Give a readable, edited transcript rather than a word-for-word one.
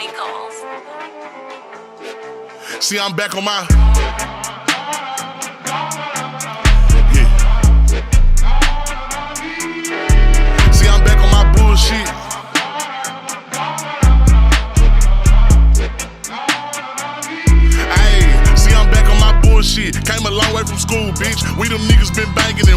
Tony Coles. See, I'm back on my. See, I'm back on my bullshit. Ayy, see, I'm back on my bullshit. Came a long way from school, bitch. We them niggas been banging and